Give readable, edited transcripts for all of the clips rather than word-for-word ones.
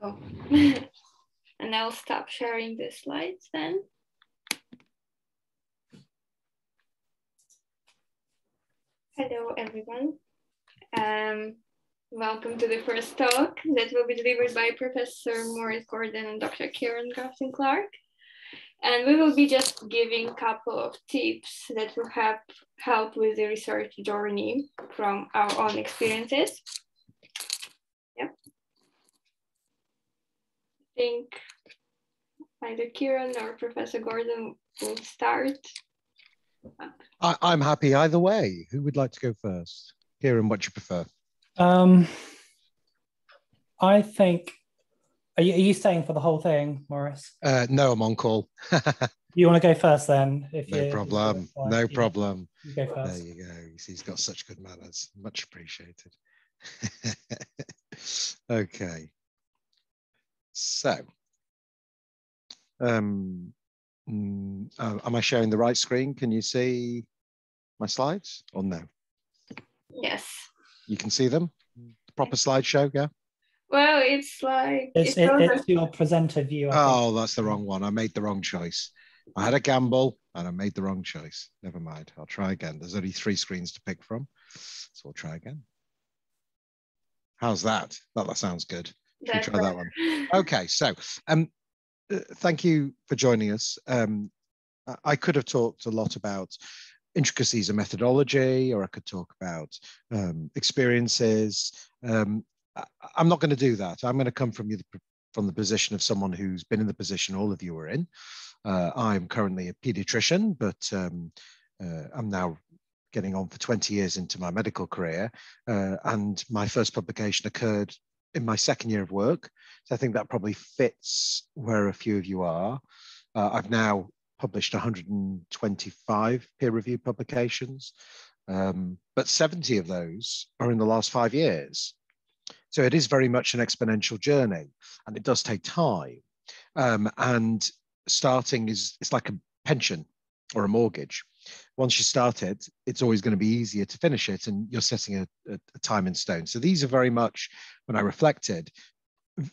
Cool. And I'll stop sharing the slides then. Hello, everyone. Welcome to the first talk that will be delivered by Professor Maurice Gordon and Dr. Ciaran Grafton-Clarke. And we will be just giving a couple of tips that will help with the research journey from our own experiences. Yep. I think either Ciaran or Professor Gordon will start. I'm happy either way. Who would like to go first? Ciaran, what do you prefer? I think, are you staying for the whole thing, Maurice? No, I'm on call. You want to go first then? No problem. No problem. You go first. There you go. He's got such good manners. Much appreciated. Okay. So, am I sharing the right screen? Can you see my slides or no? Yes. You can see them? The proper slideshow, yeah? Well, it's like... It's your presenter view, I think. Oh, that's the wrong one. I made the wrong choice. I had a gamble and I made the wrong choice. Never mind. I'll try again. There's only 3 screens to pick from. So we'll try again. How's that? That sounds good. Should we try that one? Okay, so thank you for joining us. I could have talked a lot about intricacies of methodology, or I could talk about experiences. I'm not going to do that. I'm going to come from the position of someone who's been in the position all of you are in. I'm currently a pediatrician, but I'm now getting on for 20 years into my medical career. And my first publication occurred in my second year of work. So I think that probably fits where a few of you are. I've now published 125 peer-reviewed publications, but 70 of those are in the last 5 years. So it is very much an exponential journey, and it does take time. And starting it's like a pension or a mortgage. Once you start it, it's always going to be easier to finish it, and you're setting a time in stone. So these are very much, when I reflected,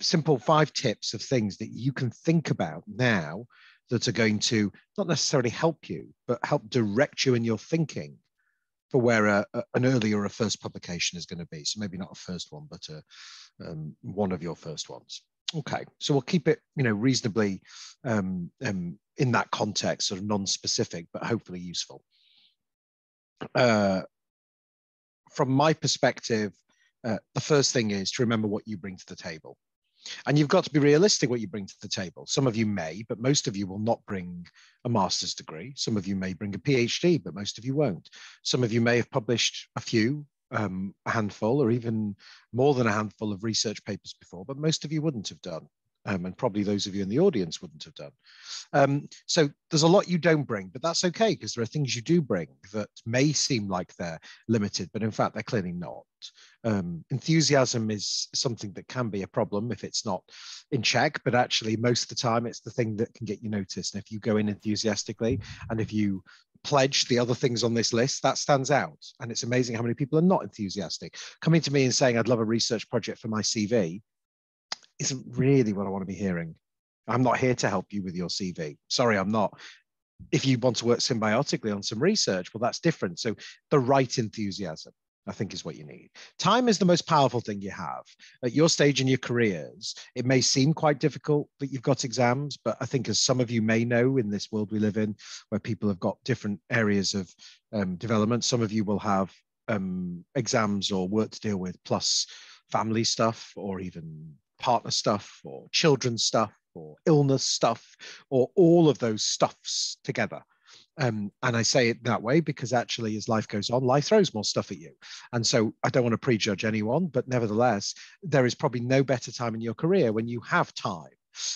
simple 5 tips of things that you can think about now that are going to not necessarily help you, but help direct you in your thinking for where an earlier or a first publication is going to be. So maybe not a first one, but one of your first ones. Okay, so we'll keep it, reasonably in that context, sort of non-specific, but hopefully useful. From my perspective, the first thing is to remember what you bring to the table. And you've got to be realistic what you bring to the table. Some of you may, but most of you will not bring a master's degree. Some of you may bring a PhD, but most of you won't. Some of you may have published a few, a handful, or even more than a handful of research papers before, but most of you wouldn't have done. And probably those of you in the audience wouldn't have done. So there's a lot you don't bring, but that's okay, because there are things you do bring that may seem like they're limited, but in fact, they're clearly not. Enthusiasm is something that can be a problem if it's not in check, but actually most of the time it's the thing that can get you noticed. And if you go in enthusiastically, and if you pledge the other things on this list, that stands out. And it's amazing how many people are not enthusiastic. Coming to me and saying, I'd love a research project for my CV, isn't really what I want to be hearing. I'm not here to help you with your CV. Sorry, I'm not. If you want to work symbiotically on some research, well, that's different. So the right enthusiasm, I think, is what you need. Time is the most powerful thing you have. At your stage in your careers, it may seem quite difficult that you've got exams, but I think, as some of you may know, in this world we live in, where people have got different areas of development, some of you will have exams or work to deal with, plus family stuff, or even partner stuff, or children's stuff, or illness stuff, or all of those stuffs together. And I say it that way because actually, as life goes on, life throws more stuff at you. And so I don't want to prejudge anyone, but nevertheless, there is probably no better time in your career when you have time.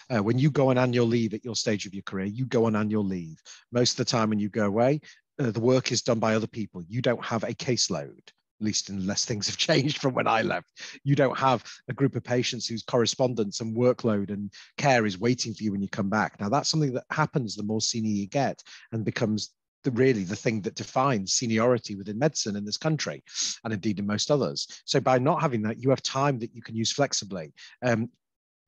When you go on annual leave at your stage of your career, you go on annual leave. Most of the time when you go away, the work is done by other people. You don't have a caseload. At least unless things have changed from when I left. You don't have a group of patients whose correspondence and workload and care is waiting for you when you come back. Now, that's something that happens the more senior you get, and becomes really the thing that defines seniority within medicine in this country, and indeed in most others. So by not having that, you have time that you can use flexibly.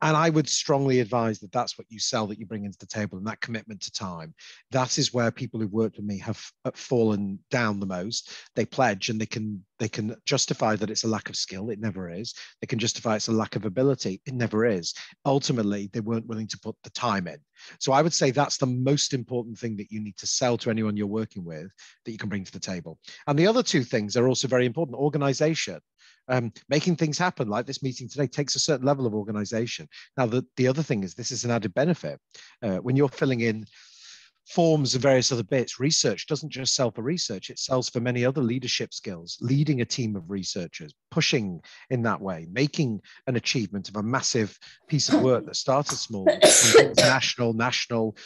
And I would strongly advise that that's what you sell, that you bring into the table, and that commitment to time. That is where people who've worked with me have fallen down the most. They pledge and they can justify that it's a lack of skill. It never is. They can justify it's a lack of ability. It never is. Ultimately, they weren't willing to put the time in. So I would say that's the most important thing that you need to sell to anyone you're working with that you can bring to the table. And the other two things are also very important. Organization. Making things happen like this meeting today takes a certain level of organization. Now, the other thing is this is an added benefit. When you're filling in forms and various other bits, research doesn't just sell for research, it sells for many other leadership skills, leading a team of researchers, pushing in that way, making an achievement of a massive piece of work that started small, becomes international, national,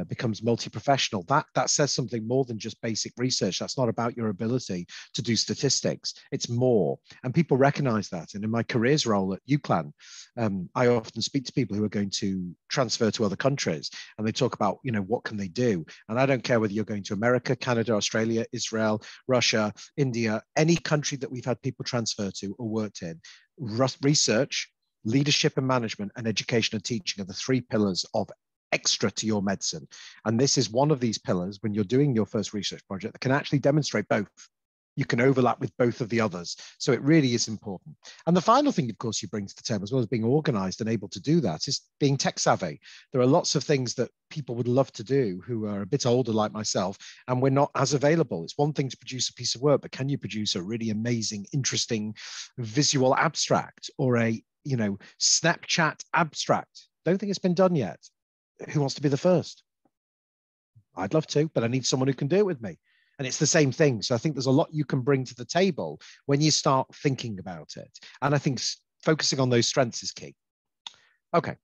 becomes multi-professional. That says something more than just basic research. That's not about your ability to do statistics. It's more. And people recognize that. And in my careers role at UCLan, I often speak to people who are going to transfer to other countries, and they talk about, what can they do? And I don't care whether you're going to America, Canada, Australia, Israel, Russia, India, any country that we've had people transfer to or worked in. Research, leadership and management, and education and teaching are the three pillars of extra to your medicine. And this is one of these pillars when you're doing your first research project that can actually demonstrate both. You can overlap with both of the others. So it really is important. And the final thing, of course, you bring to the table, as well as being organized and able to do that, is being tech savvy. There are lots of things that people would love to do who are a bit older like myself, and we're not as available. It's one thing to produce a piece of work, but can you produce a really amazing, interesting visual abstract or a, Snapchat abstract? Don't think it's been done yet. Who wants to be the first? I'd love to, but I need someone who can do it with me. And it's the same thing. So I think there's a lot you can bring to the table when you start thinking about it. And I think focusing on those strengths is key. Okay.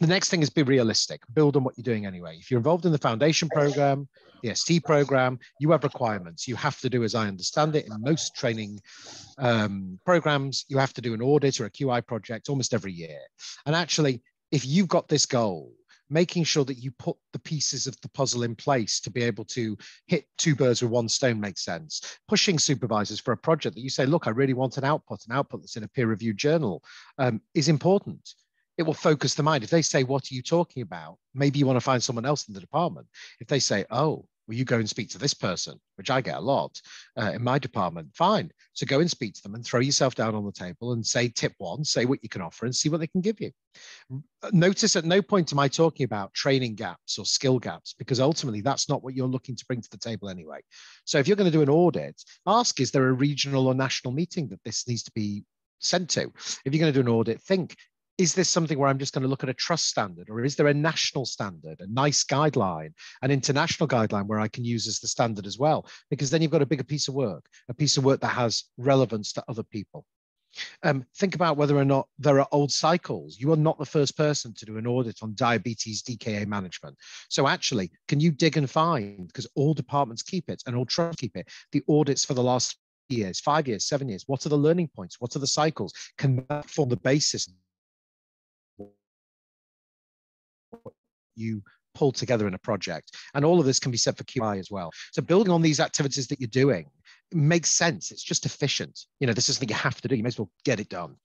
The next thing is be realistic. Build on what you're doing anyway. If you're involved in the foundation program, the ST program, you have requirements. You have to do, as I understand it, in most training programs, you have to do an audit or a QI project almost every year. And actually, if you've got this goal, making sure that you put the pieces of the puzzle in place to be able to hit two birds with one stone makes sense. Pushing supervisors for a project that you say, look, I really want an output that's in a peer-reviewed journal is important. It will focus the mind. If they say, what are you talking about? Maybe you want to find someone else in the department. If they say, oh, will you go and speak to this person, which I get a lot in my department, fine. So go and speak to them and throw yourself down on the table and say tip one, say what you can offer and see what they can give you. Notice at no point am I talking about training gaps or skill gaps, because ultimately that's not what you're looking to bring to the table anyway. So if you're going to do an audit, ask, is there a regional or national meeting that this needs to be sent to? If you're going to do an audit, think, is this something where I'm just going to look at a trust standard, or is there a national standard, a nice guideline, an international guideline where I can use as the standard as well? Because then you've got a bigger piece of work, a piece of work that has relevance to other people. Think about whether or not there are old cycles. You are not the first person to do an audit on diabetes DKA management. So actually, can you dig and find, because all departments keep it and all trusts keep it, the audits for the last years, 5 years, 7 years? What are the learning points? What are the cycles? Can that form the basis you pull together in a project? And all of this can be said for QI as well. So building on these activities that you're doing makes sense. It's just efficient. This is something you have to do. You may as well get it done.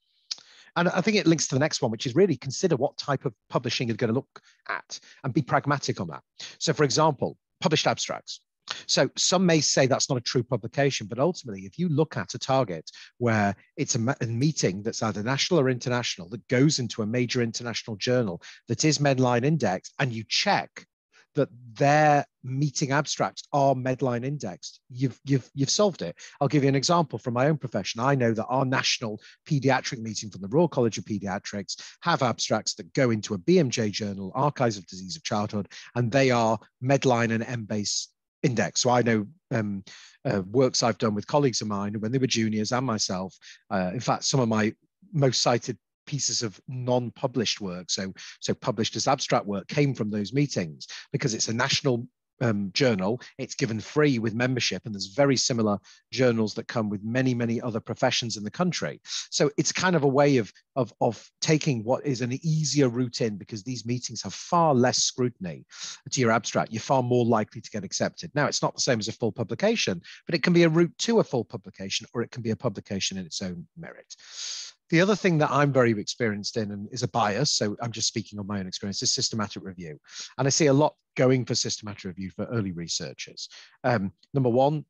And I think it links to the next one, which is really consider what type of publishing you're going to look at and be pragmatic on that. So for example, published abstracts. So some may say that's not a true publication, but ultimately, if you look at a target where it's a meeting that's either national or international that goes into a major international journal that is Medline indexed, and you check that their meeting abstracts are Medline indexed, you've solved it. I'll give you an example from my own profession. I know that our national pediatric meeting from the Royal College of Pediatrics have abstracts that go into a BMJ journal, Archives of Disease of Childhood, and they are Medline and M-base index. So I know works I've done with colleagues of mine when they were juniors and myself. In fact, some of my most cited pieces of non-published work, so published as abstract work, came from those meetings because it's a national journal. It's given free with membership, and there's very similar journals that come with many, many other professions in the country. So it's kind of a way of taking what is an easier route in, because these meetings have far less scrutiny to your abstract. You're far more likely to get accepted. Now, it's not the same as a full publication, but it can be a route to a full publication, or it can be a publication in its own merit. The other thing that I'm very experienced in, and is a bias, so I'm just speaking on my own experience, is systematic review. And I see a lot going for systematic review for early researchers. Number one,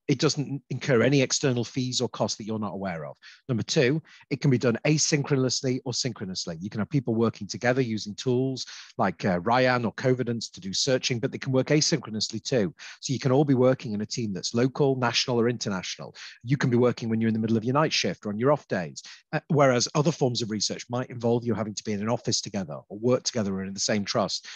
it doesn't incur any external fees or costs that you're not aware of. Number two, it can be done asynchronously or synchronously. You can have people working together using tools like Ciaran or Covidence to do searching, but they can work asynchronously too. So you can all be working in a team that's local, national, or international. You can be working when you're in the middle of your night shift or on your off days, whereas other forms of research might involve you having to be in an office together or work together or in the same trust.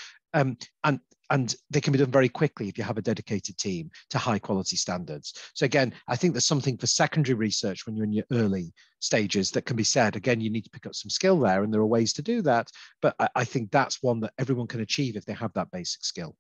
And they can be done very quickly if you have a dedicated team to high quality standards. So again, I think there's something for secondary research when you're in your early stages that can be said. Again, you need to pick up some skill there, and there are ways to do that. But I think that's one that everyone can achieve if they have that basic skill.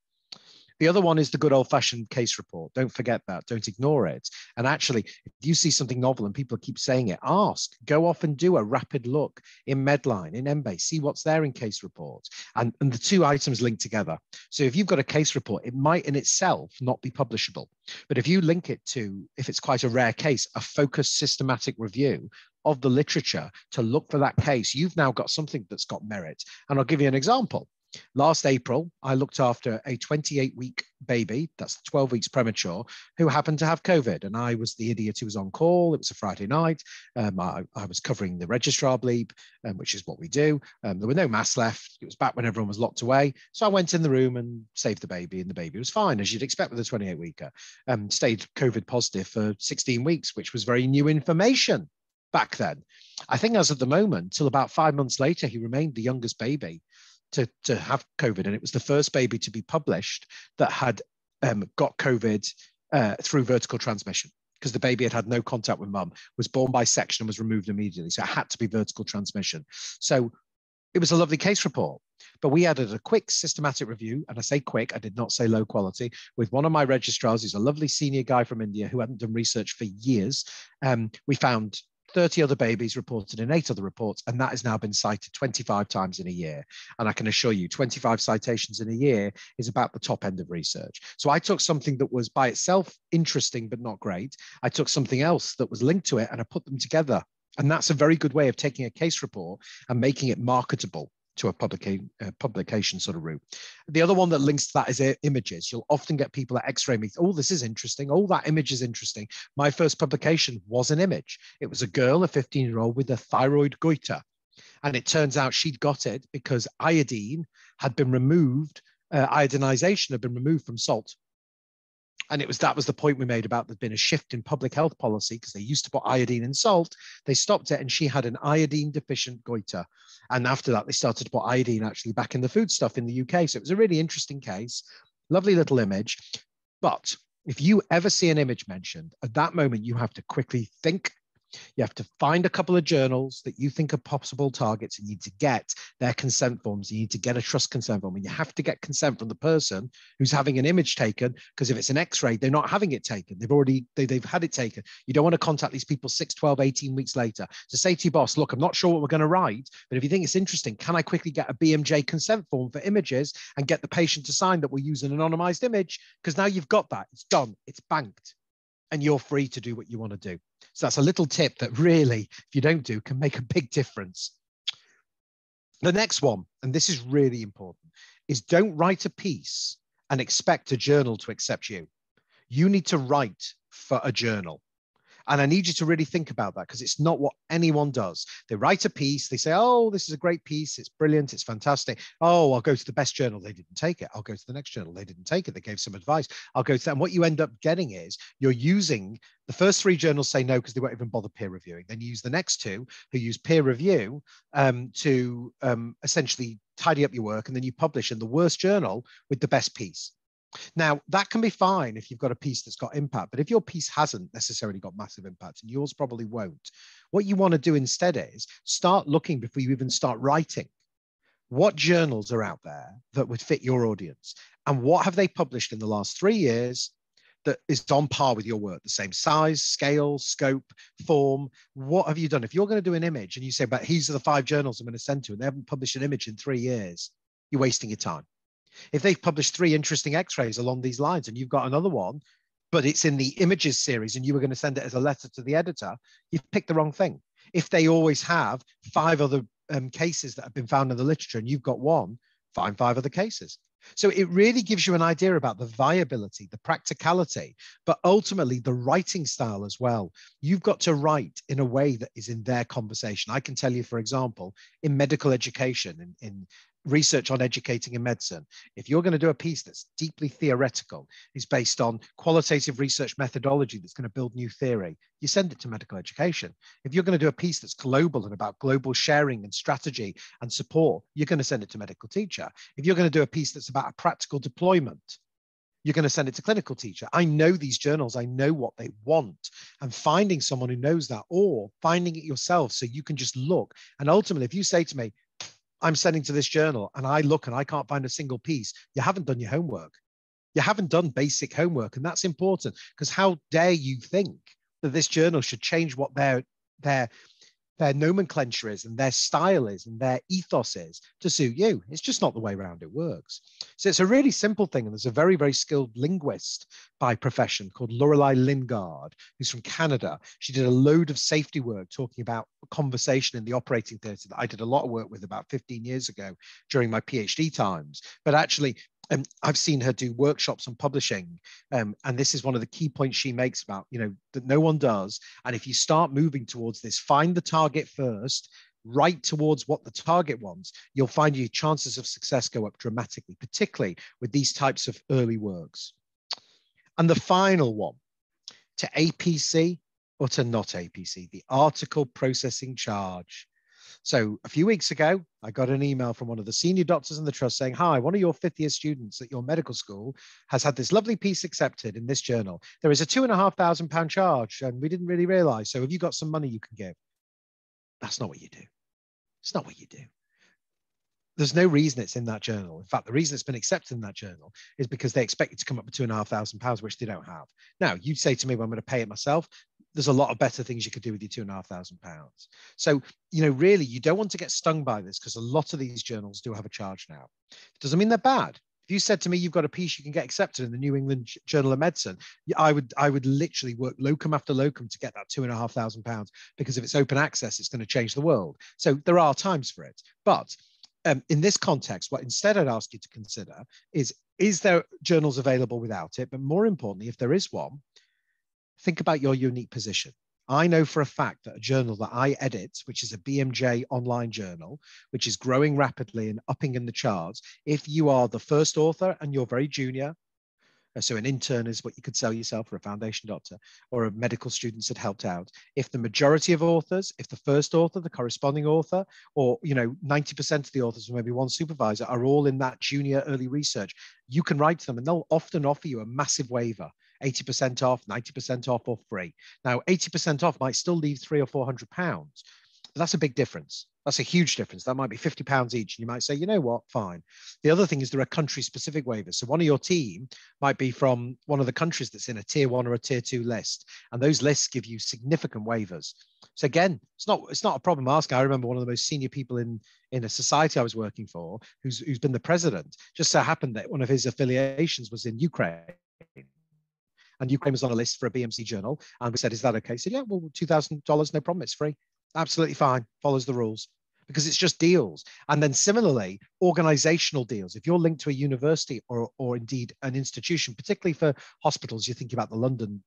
The other one is the good old-fashioned case report. Don't forget that. Don't ignore it. And actually, if you see something novel and people keep saying it, ask. Go off and do a rapid look in Medline, in Embase. See what's there in case reports. And the two items link together. So if you've got a case report, it might in itself not be publishable. But if you link it to, if it's quite a rare case, a focused systematic review of the literature to look for that case, you've now got something that's got merit. And I'll give you an example. Last April, I looked after a 28-week baby, that's 12 weeks premature, who happened to have COVID. And I was the idiot who was on call. It was a Friday night. I was covering the registrar bleep, which is what we do. There were no masks left. It was back when everyone was locked away. So I went in the room and saved the baby, and the baby was fine, as you'd expect with a 28-weeker. Stayed COVID positive for 16 weeks, which was very new information back then. I think as of the moment, till about 5 months later, he remained the youngest baby to have COVID. And it was the first baby to be published that had got COVID through vertical transmission, because the baby had no contact with mum, was born by section and was removed immediately. So it had to be vertical transmission. So it was a lovely case report. But we added a quick systematic review, and I say quick, I did not say low quality, with one of my registrars. He's a lovely senior guy from India who hadn't done research for years. We found 30 other babies reported in 8 other reports, and that has now been cited 25 times in a year. And I can assure you, 25 citations in a year is about the top end of research. So I took something that was by itself interesting, but not great. I took something else that was linked to it, and I put them together. And that's a very good way of taking a case report and making it marketable to a publication sort of route. The other one that links to that is images. You'll often get people at X-ray meet, oh, this is interesting. Oh, that image is interesting. My first publication was an image. It was a girl, a 15-year-old with a thyroid goiter. And it turns out she'd got it because iodine had been removed, iodinization had been removed from salt. And that was the point we made about there'd been a shift in public health policy, because they used to put iodine in salt. They stopped it, and she had an iodine deficient goiter. And after that, they started to put iodine actually back in the foodstuff in the UK. So it was a really interesting case, lovely little image. But if you ever see an image mentioned, at that moment, you have to quickly think. You have to find a couple of journals that you think are possible targets, and you need to get their consent forms. You need to get a trust consent form, and you have to get consent from the person who's having an image taken, because if it's an X-ray, they're not having it taken. They've had it taken. You don't want to contact these people 6, 12, 18 weeks later to say to your boss, look, I'm not sure what we're going to write, but if you think it's interesting, can I quickly get a BMJ consent form for images and get the patient to sign that we'll use an anonymized image? Because now you've got that. It's done. It's banked. And you're free to do what you want to do. So that's a little tip that really, if you don't do, can make a big difference. The next one, and this is really important, is don't write a piece and expect a journal to accept you. You need to write for a journal. And I need you to really think about that, because it's not what anyone does. They write a piece, they say, oh, this is a great piece, it's brilliant, it's fantastic. Oh, I'll go to the best journal, they didn't take it. I'll go to the next journal, they didn't take it, they gave some advice. I'll go to that. And what you end up getting is you're using the first 3 journals say no because they won't even bother peer reviewing. Then you use the next 2 who use peer review to essentially tidy up your work, and then you publish in the worst journal with the best piece. Now, that can be fine if you've got a piece that's got impact, but if your piece hasn't necessarily got massive impact, and yours probably won't, what you want to do instead is start looking before you even start writing. What journals are out there that would fit your audience? And what have they published in the last 3 years that is on par with your work, the same size, scale, scope, form? What have you done? If you're going to do an image and you say, but these are the 5 journals I'm going to send to, and they haven't published an image in 3 years, you're wasting your time. If they've published 3 interesting X-rays along these lines and you've got another one, but it's in the images series and you were going to send it as a letter to the editor, you've picked the wrong thing. If they always have 5 other cases that have been found in the literature and you've got one, find 5 other cases. So it really gives you an idea about the viability, the practicality, but ultimately the writing style as well. You've got to write in a way that is in their conversation. I can tell you, for example, in medical education, in research on educating in medicine, if you're going to do a piece that's deeply theoretical, is based on qualitative research methodology that's going to build new theory, you send it to medical education. If you're going to do a piece that's global and about global sharing and strategy and support, you're going to send it to medical teacher. If you're going to do a piece that's about a practical deployment, you're going to send it to clinical teacher. I know these journals, I know what they want, and finding someone who knows that, or finding it yourself so you can just look. And ultimately, if you say to me, I'm sending to this journal and I look and I can't find a single piece, you haven't done your homework. You haven't done basic homework. And that's important, because how dare you think that this journal should change what their nomenclature is and their style is and their ethos is to suit you. It's just not the way around it works. So it's a really simple thing. And there's a very, very skilled linguist by profession called Lorelei Lingard, who's from Canada. She did a load of safety work talking about conversation in the operating theatre that I did a lot of work with about 15 years ago during my PhD times. But actually, I've seen her do workshops on publishing. And this is one of the key points she makes about, that no one does. And if you start moving towards this, find the target first, write towards what the target wants, you'll find your chances of success go up dramatically, particularly with these types of early works. And the final one, to APC or to not APC, the article processing charge. So a few weeks ago, I got an email from one of the senior doctors in the trust saying, hi, one of your 5th year students at your medical school has had this lovely piece accepted in this journal. There is a £2,500 charge and we didn't really realize. So have you got some money you can give? That's not what you do. It's not what you do. There's no reason it's in that journal. In fact, the reason it's been accepted in that journal is because they expect it to come up with £2,500, which they don't have. Now, you say to me, well, I'm going to pay it myself. There's a lot of better things you could do with your £2,500. So, really, you don't want to get stung by this, because a lot of these journals do have a charge now. It doesn't mean they're bad. If you said to me, you've got a piece you can get accepted in the New England Journal of Medicine, I would literally work locum after locum to get that £2,500, because if it's open access, it's going to change the world. So there are times for it. But in this context, what instead I'd ask you to consider is there journals available without it? But more importantly, if there is one, think about your unique position. I know for a fact that a journal that I edit, which is a BMJ online journal, which is growing rapidly and upping in the charts, if you are the first author and you're very junior, so an intern is what you could sell yourself, or a foundation doctor, or a medical student that helped out. If the majority of authors, if the first author, the corresponding author, or 90% of the authors, or maybe one supervisor, are all in that junior early research, you can write to them and they'll often offer you a massive waiver. 80% off, 90% off, or free. Now, 80% off might still leave £300 or £400, but that's a big difference. That's a huge difference. That might be £50 each. And you might say, you know what, fine. The other thing is there are country-specific waivers. So one of your team might be from one of the countries that's in a tier 1 or a tier 2 list. And those lists give you significant waivers. So again, it's not a problem asking. I remember one of the most senior people in a society I was working for, who's been the president, just so happened that one of his affiliations was in Ukraine. And Ukraine was on a list for a BMC journal. And we said, is that okay? He said, yeah, well, $2,000, no problem. It's free. Absolutely fine. Follows the rules, because it's just deals. And then similarly, organizational deals. If you're linked to a university or indeed an institution, particularly for hospitals, you think about the London,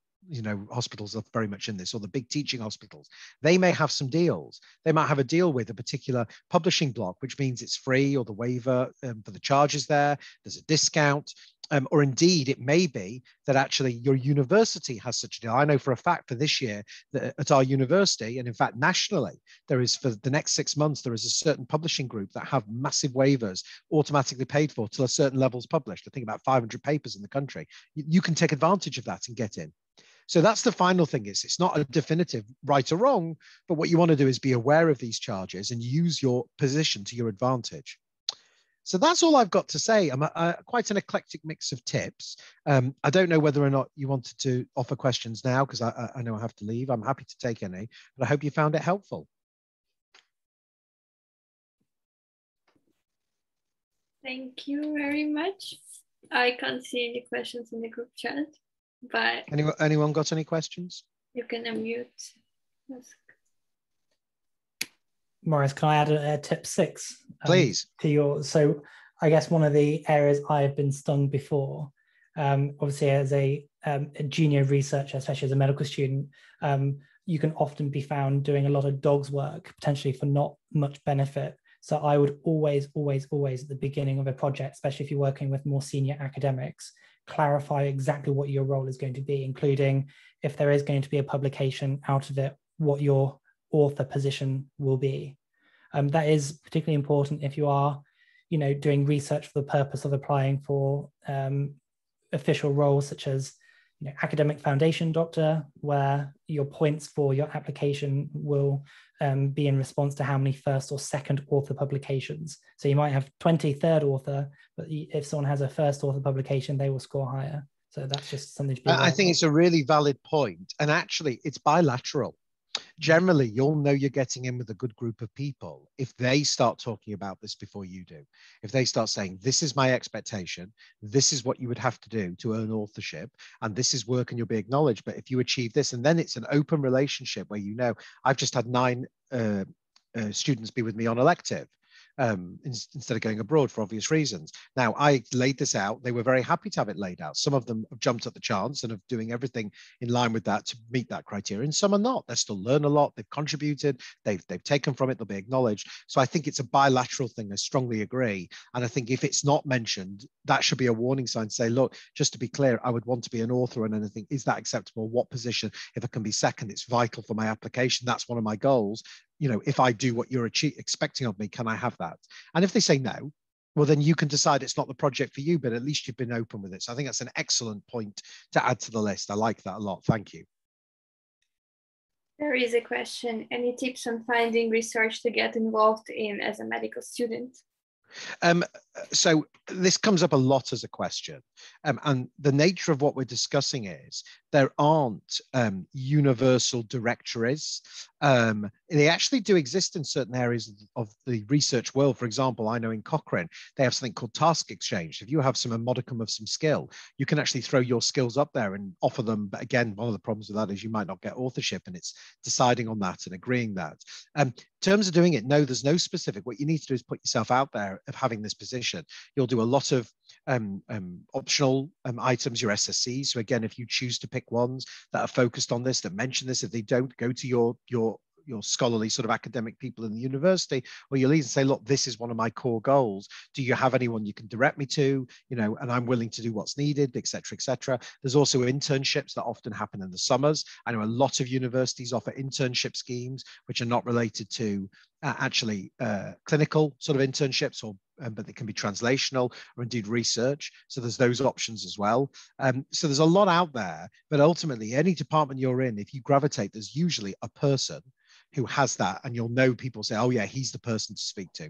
hospitals are very much in this, or the big teaching hospitals, they may have some deals. They might have a deal with a particular publishing block, which means it's free, or the waiver for the charges there, there's a discount. Or indeed, it may be that actually your university has such a deal. I know for a fact for this year that at our university, and in fact nationally, there is, for the next 6 months, there is a certain publishing group that have massive waivers automatically paid for till a certain level's published. I think about 500 papers in the country. You can take advantage of that and get in. So that's the final thing. It's not a definitive right or wrong, but what you want to do is be aware of these charges and use your position to your advantage. So that's all I've got to say. I'm quite an eclectic mix of tips. I don't know whether or not you wanted to offer questions now, because I know I have to leave. I'm happy to take any, but I hope you found it helpful. Thank you very much. I can't see any questions in the group chat, but anyone got any questions? You can unmute. Maurice, can I add a tip 6? Please. To yours? So I guess one of the areas I've been stung before, obviously as a junior researcher, especially as a medical student, you can often be found doing a lot of dog's work, potentially for not much benefit. So I would always at the beginning of a project, especially if you're working with more senior academics, clarify exactly what your role is going to be, including if there is going to be a publication out of it, what your author position will be. That is particularly important if you are, doing research for the purpose of applying for official roles such as academic foundation doctor, where your points for your application will be in response to how many first or second author publications. So you might have 20 third author, but if someone has a first author publication, they will score higher. So that's just something to be aware of. I think it's a really valid point. And actually, it's bilateral. Generally, you'll know you're getting in with a good group of people if they start talking about this before you do. If they start saying, this is my expectation, this is what you would have to do to earn authorship, and this is work and you'll be acknowledged. But if you achieve this, and then it's an open relationship where I've just had 9 students be with me on elective. Instead of going abroad for obvious reasons. Now, I laid this out. They were very happy to have it laid out. Some of them have jumped at the chance and are doing everything in line with that to meet that criteria. And some are not. They still learn a lot. They've contributed. They've taken from it. They'll be acknowledged. So I think it's a bilateral thing. I strongly agree. And I think if it's not mentioned, that should be a warning sign to say, look, just to be clear, I would want to be an author on anything. Is that acceptable? What position? If it can be second, it's vital for my application. That's one of my goals. If I do what you're expecting of me, can I have that? And if they say no, well, then you can decide it's not the project for you, but at least you've been open with it. So I think that's an excellent point to add to the list. I like that a lot. Thank you. There is a question. Any tips on finding research to get involved in as a medical student? So this comes up a lot as a question. And the nature of what we're discussing is there aren't universal directories. They actually do exist in certain areas of the research world. For example, I know in Cochrane, they have something called Task Exchange. If you have a modicum of some skill, you can actually throw your skills up there and offer them. But again, one of the problems with that is you might not get authorship, and it's deciding on that and agreeing that. In terms of doing it, no, there's no specific. What you need to do is put yourself out there of having this position. You'll do a lot of optional items, your SSCs. So again, if you choose to pick ones that are focused on this, that mention this, if they don't, go to your scholarly sort of academic people in the university, or you'll even say, look, this is one of my core goals. Do you have anyone you can direct me to? And I'm willing to do what's needed, et cetera, et cetera. There's also internships that often happen in the summers. I know a lot of universities offer internship schemes, which are not related to clinical sort of internships, but they can be translational or indeed research. So there's those options as well. So there's a lot out there, but ultimately any department you're in, if you gravitate, there's usually a person who has that, and you'll know people say, oh yeah, he's the person to speak to.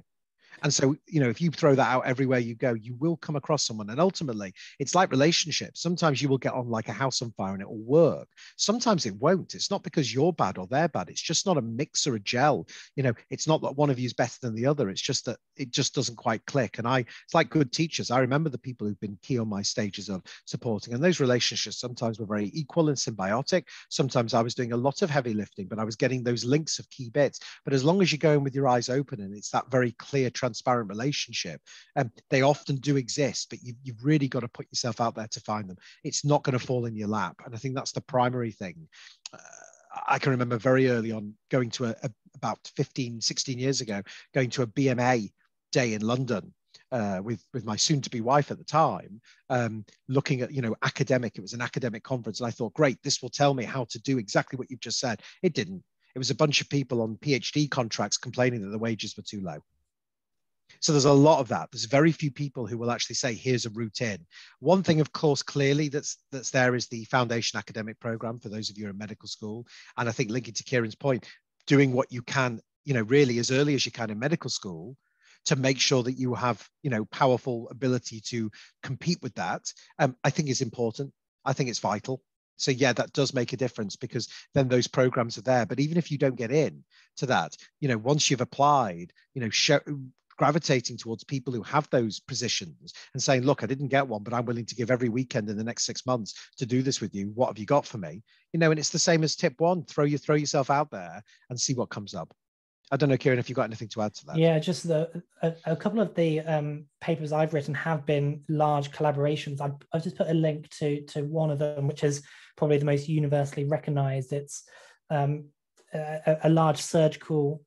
And so, if you throw that out everywhere you go, you will come across someone. And ultimately, it's like relationships. Sometimes you will get on like a house on fire and it will work. Sometimes it won't. It's not because you're bad or they're bad. It's just not a mix or a gel. It's not that one of you is better than the other. It's just that it just doesn't quite click. And it's like good teachers. I remember the people who've been key on my stages of supporting. And those relationships sometimes were very equal and symbiotic. Sometimes I was doing a lot of heavy lifting, but I was getting those links of key bits. But as long as you go in with your eyes open and it's that very clear, transparent relationship, they often do exist, but you've really got to put yourself out there to find them. It's not going to fall in your lap. And I think that's the primary thing. I can remember very early on going to about 15, 16 years ago, going to a BMA day in London with my soon-to-be wife at the time, looking at, academic. It was an academic conference. And I thought, great, this will tell me how to do exactly what you've just said. It didn't. It was a bunch of people on PhD contracts complaining that the wages were too low. So there's a lot of that. There's very few people who will actually say, here's a route in. One thing, of course, clearly that's there is the Foundation Academic Program for those of you in medical school. And I think linking to Ciaran's point, doing what you can, really as early as you can in medical school to make sure that you have, powerful ability to compete with that, I think is important. I think it's vital. So yeah, that does make a difference because then those programs are there. But even if you don't get in to that, once you've applied, gravitating towards people who have those positions and saying, look, I didn't get one, but I'm willing to give every weekend in the next 6 months to do this with you. What have you got for me? And it's the same as tip 1, throw yourself out there and see what comes up. I don't know, Ciaran, if you've got anything to add to that. Yeah, just a couple of the papers I've written have been large collaborations. I've just put a link to one of them, which is probably the most universally recognized. It's a large surgical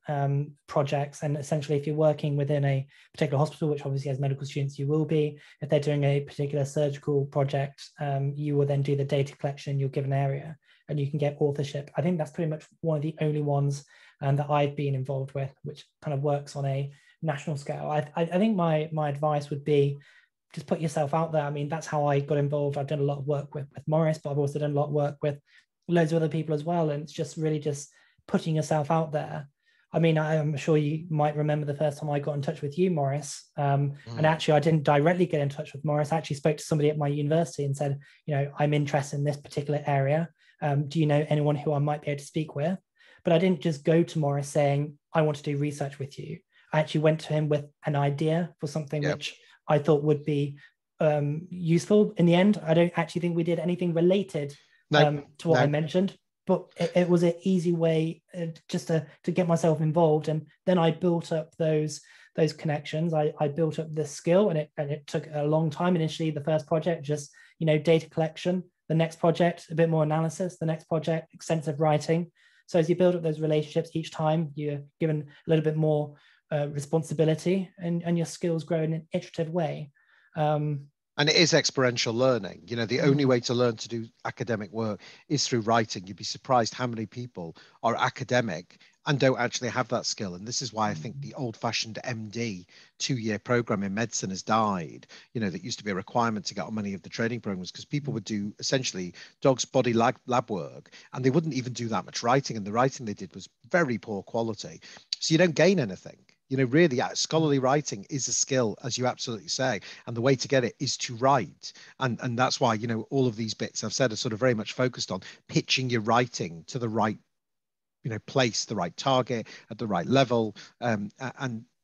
projects, and essentially if you're working within a particular hospital, which obviously as medical students you will be, if they're doing a particular surgical project, you will then do the data collection in your given area, and you can get authorship. I think that's pretty much one of the only ones that I've been involved with, which kind of works on a national scale. I think my advice would be just put yourself out there. I mean, that's how I got involved. I've done a lot of work with Maurice, but I've also done a lot of work with loads of other people as well. And it's just really just putting yourself out there. I mean, I'm sure you might remember the first time I got in touch with you, Maurice. And actually, I didn't directly get in touch with Maurice. I actually spoke to somebody at my university and said, you know, I'm interested in this particular area. Do you know anyone who I might be able to speak with? But I didn't just go to Maurice saying, I want to do research with you. I actually went to him with an idea for something which I thought would be useful. In the end, I don't actually think we did anything related to what I mentioned, but it was an easy way just to get myself involved. And then I built up those connections. I built up this skill, and it took a long time. Initially, the first project, just, you know, data collection. The next project, a bit more analysis. The next project, extensive writing. So as you build up those relationships each time, you're given a little bit more responsibility, and your skills grow in an iterative way. And it is experiential learning. You know, the only way to learn to do academic work is through writing. You'd be surprised how many people are academic and don't actually have that skill. And this is why I think the old-fashioned MD 2-year program in medicine has died. You know, that used to be a requirement to get on many of the training programs, because people would do essentially dog's body lab work, and they wouldn't even do that much writing. And the writing they did was very poor quality. So you don't gain anything. You know, really, scholarly writing is a skill, as you absolutely say. And the way to get it is to write. And that's why, you know, all of these bits I've said are sort of very much focused on pitching your writing to the right, you know, place, the right target at the right level. And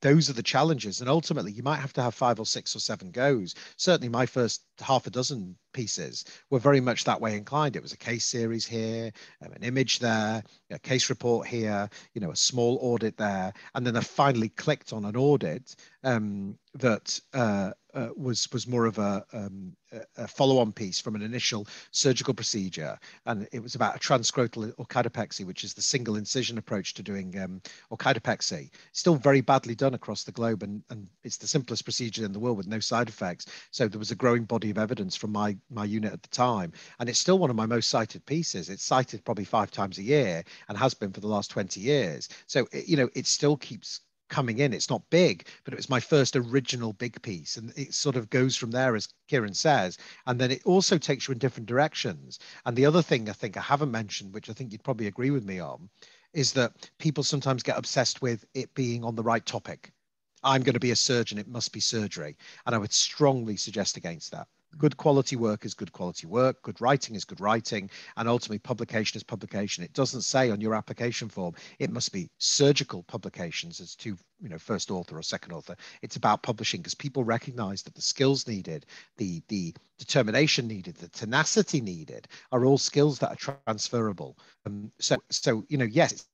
those are the challenges. And ultimately, you might have to have 5 or 6 or 7 goes. Certainly my first half a dozen pieces were very much that way inclined. It was a case series here, an image there, a case report here, you know, a small audit there. And then I finally clicked on an audit that was more of a follow-on piece from an initial surgical procedure. And it was about a transscrotal orchidopexy, which is the single incision approach to doing orchidopexy. Still very badly done across the globe, and it's the simplest procedure in the world with no side effects. So there was a growing body of evidence from my unit at the time, and it's still one of my most cited pieces. It's cited probably 5 times a year and has been for the last 20 years. So, you know, it still keeps coming in. It's not big, but it was my first original big piece, and it sort of goes from there, as Ciaran says, and then it also takes you in different directions. And the other thing I think I haven't mentioned, which I think you'd probably agree with me on, is that people sometimes get obsessed with it being on the right topic. I'm going to be a surgeon, it must be surgery. And I would strongly suggest against that. Good quality work is good quality work. Good writing is good writing. And ultimately, publication is publication. It doesn't say on your application form, it must be surgical publications as to, you know, first author or second author. It's about publishing, because people recognize that the skills needed, the determination needed, the tenacity needed are all skills that are transferable. So, you know, yes, it's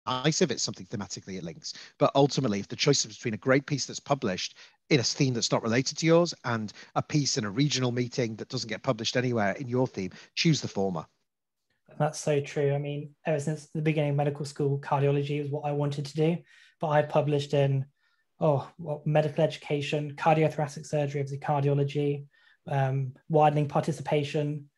nice if it's something thematically it links, but ultimately, if the choice is between a great piece that's published in a theme that's not related to yours and a piece in a regional meeting that doesn't get published anywhere in your theme, choose the former. That's so true. I mean, ever since the beginning of medical school, cardiology was what I wanted to do, but I published in medical education, cardiothoracic surgery, obviously cardiology, widening participation,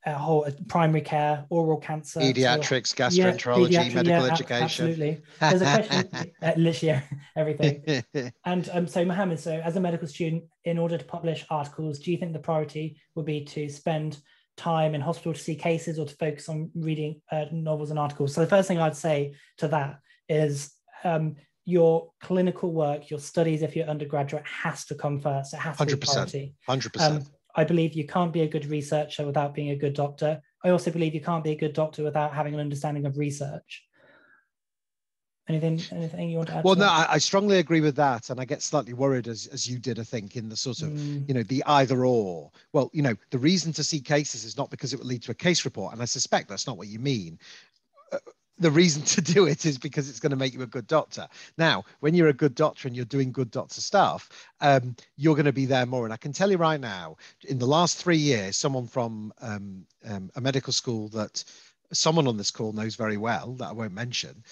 whole primary care, oral cancer, pediatrics, gastroenterology, medical education. Absolutely. There's a question, literally everything. And so Mohammed, so as a medical student, in order to publish articles, do you think the priority would be to spend time in hospital to see cases, or to focus on reading novels and articles? So the first thing I'd say to that is your clinical work, your studies, if you're undergraduate, has to come first. It has to be priority. 100%. I believe you can't be a good researcher without being a good doctor. I also believe you can't be a good doctor without having an understanding of research. Anything you want to add? Well, no, I strongly agree with that. And I get slightly worried, as you did, I think, in the sort of, you know, the either or. Well, you know, the reason to see cases is not because it will lead to a case report. And I suspect that's not what you mean. the reason to do it is because it's going to make you a good doctor. Now, when you're a good doctor and you're doing good doctor stuff, you're going to be there more. And I can tell you right now, in the last 3 years, someone from a medical school that someone on this call knows very well, that I won't mention,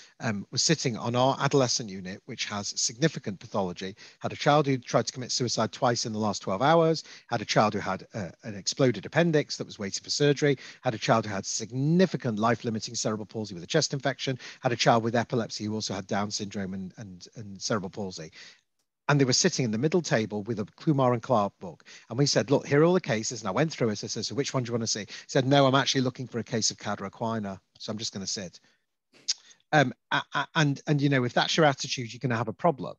was sitting on our adolescent unit, which has significant pathology, had a child who tried to commit suicide twice in the last 12 hours, had a child who had an exploded appendix that was waiting for surgery, had a child who had significant life-limiting cerebral palsy with a chest infection, had a child with epilepsy who also had Down syndrome and cerebral palsy. And they were sitting in the middle table with a Kumar and Clarke book. And we said, look, here are all the cases. And I went through it. I said, so which one do you want to see? He said, no, I'm actually looking for a case of Cadra-Equina. So I'm just going to sit. And you know, if that's your attitude, you're going to have a problem.